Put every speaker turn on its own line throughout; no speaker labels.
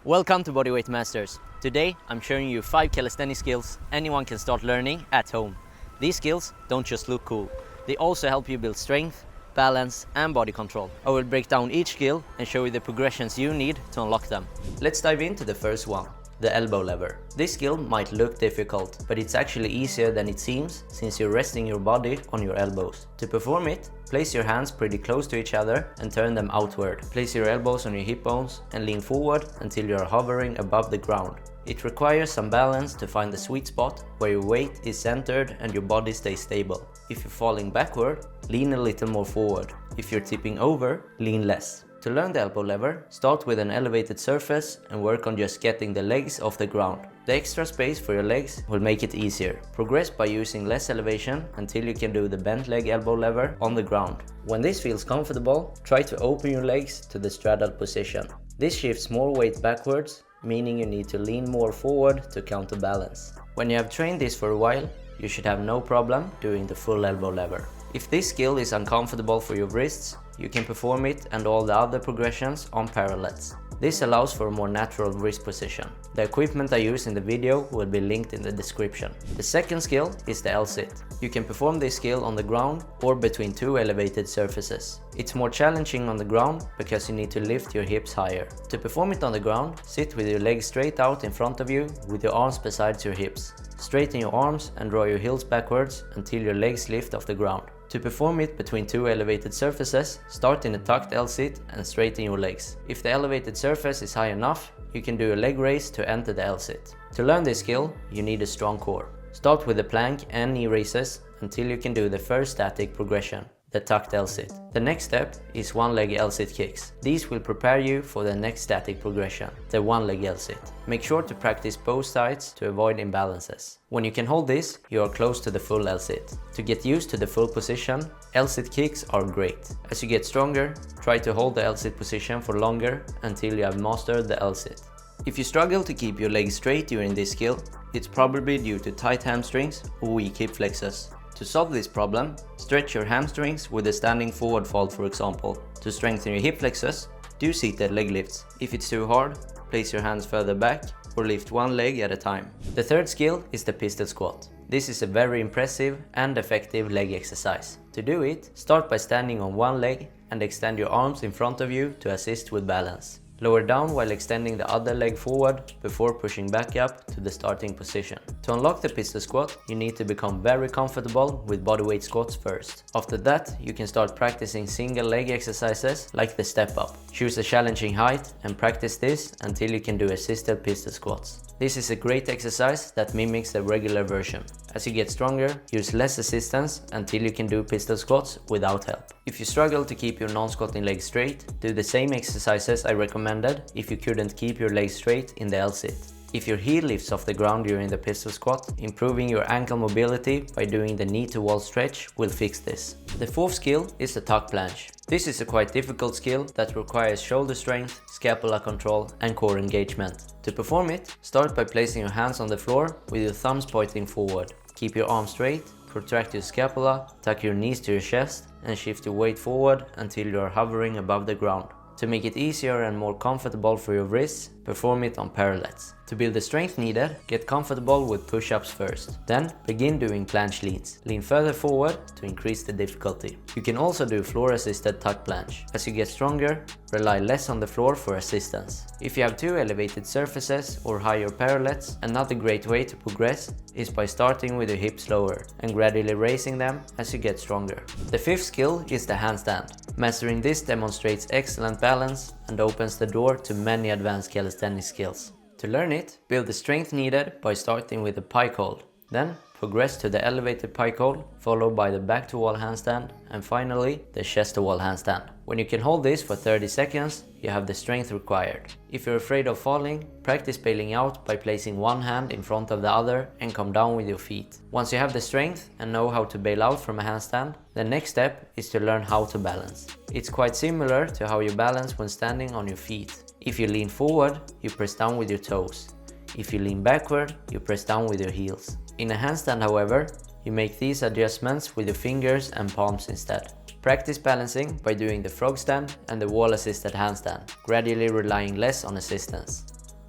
Welcome to Bodyweight Masters. Today I'm showing you 5 calisthenics skills anyone can start learning at home. These skills don't just look cool, they also help you build strength, balance and body control. I will break down each skill and show you the progressions you need to unlock them. Let's dive into the first one, the elbow lever. This skill might look difficult, but it's actually easier than it seems since you're resting your body on your elbows. To perform it, place your hands pretty close to each other and turn them outward. Place your elbows on your hip bones and lean forward until you are hovering above the ground. It requires some balance to find the sweet spot where your weight is centered and your body stays stable. If you're falling backward, lean a little more forward. If you're tipping over, lean less. To learn the elbow lever, start with an elevated surface and work on just getting the legs off the ground. The extra space for your legs will make it easier. Progress by using less elevation until you can do the bent leg elbow lever on the ground. When this feels comfortable, try to open your legs to the straddled position. This shifts more weight backwards, meaning you need to lean more forward to counterbalance. When you have trained this for a while, you should have no problem doing the full elbow lever. If this skill is uncomfortable for your wrists, you can perform it and all the other progressions on parallettes. This allows for a more natural wrist position. The equipment I use in the video will be linked in the description. The second skill is the L-sit. You can perform this skill on the ground or between two elevated surfaces. It's more challenging on the ground because you need to lift your hips higher. To perform it on the ground, sit with your legs straight out in front of you with your arms beside your hips. Straighten your arms and draw your heels backwards until your legs lift off the ground. To perform it between two elevated surfaces, start in a tucked L-sit and straighten your legs. If the elevated surface is high enough, you can do a leg raise to enter the L-sit. To learn this skill, you need a strong core. Start with the plank and knee raises until you can do the first static progression, the tucked L-sit. The next step is one-leg L-sit kicks. These will prepare you for the next static progression, the one-leg L-sit. Make sure to practice both sides to avoid imbalances. When you can hold this, you are close to the full L-sit. To get used to the full position, L-sit kicks are great. As you get stronger, try to hold the L-sit position for longer until you have mastered the L-sit. If you struggle to keep your legs straight during this skill, it's probably due to tight hamstrings or weak hip flexors. To solve this problem, stretch your hamstrings with a standing forward fold, for example. To strengthen your hip flexors, do seated leg lifts. If it's too hard, place your hands further back or lift one leg at a time. The third skill is the pistol squat. This is a very impressive and effective leg exercise. To do it, start by standing on one leg and extend your arms in front of you to assist with balance. Lower down while extending the other leg forward before pushing back up to the starting position. To unlock the pistol squat, you need to become very comfortable with bodyweight squats first. After that, you can start practicing single leg exercises like the step up. Choose a challenging height and practice this until you can do assisted pistol squats. This is a great exercise that mimics the regular version. As you get stronger, use less assistance until you can do pistol squats without help. If you struggle to keep your non-squatting legs straight, do the same exercises I recommended if you couldn't keep your legs straight in the L-sit. If your heel lifts off the ground during the pistol squat, improving your ankle mobility by doing the knee to wall stretch will fix this. The fourth skill is the tuck planche. This is a quite difficult skill that requires shoulder strength, scapula control and core engagement. To perform it, start by placing your hands on the floor with your thumbs pointing forward. Keep your arms straight, protract your scapula, tuck your knees to your chest and shift your weight forward until you are hovering above the ground. To make it easier and more comfortable for your wrists, perform it on parallettes. To build the strength needed, get comfortable with push-ups first. Then begin doing planche leans. Lean further forward to increase the difficulty. You can also do floor-assisted tuck planche. As you get stronger, rely less on the floor for assistance. If you have two elevated surfaces or higher parallettes, another great way to progress is by starting with your hips lower and gradually raising them as you get stronger. The fifth skill is the handstand. Mastering this demonstrates excellent balance and opens the door to many advanced calisthenics skills. To learn it, build the strength needed by starting with the pike hold. Then progress to the elevated pike hold, followed by the back to wall handstand and finally the chest to wall handstand. When you can hold this for 30 seconds, you have the strength required. If you're afraid of falling, practice bailing out by placing one hand in front of the other and come down with your feet. Once you have the strength and know how to bail out from a handstand, the next step is to learn how to balance. It's quite similar to how you balance when standing on your feet. If you lean forward, you press down with your toes. If you lean backward, you press down with your heels. In a handstand, however, you make these adjustments with your fingers and palms instead. Practice balancing by doing the frog stand and the wall assisted handstand, gradually relying less on assistance.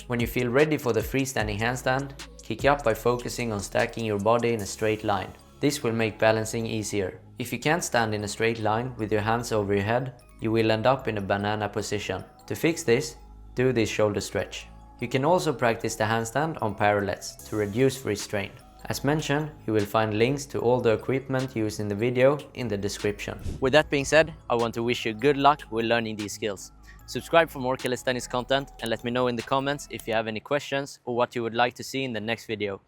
When you feel ready for the freestanding handstand, kick up by focusing on stacking your body in a straight line. This will make balancing easier. If you can't stand in a straight line with your hands over your head, you will end up in a banana position. To fix this, do this shoulder stretch. You can also practice the handstand on parallettes to reduce wrist strain. As mentioned, you will find links to all the equipment used in the video in the description. With that being said, I want to wish you good luck with learning these skills. Subscribe for more calisthenics content and let me know in the comments if you have any questions or what you would like to see in the next video.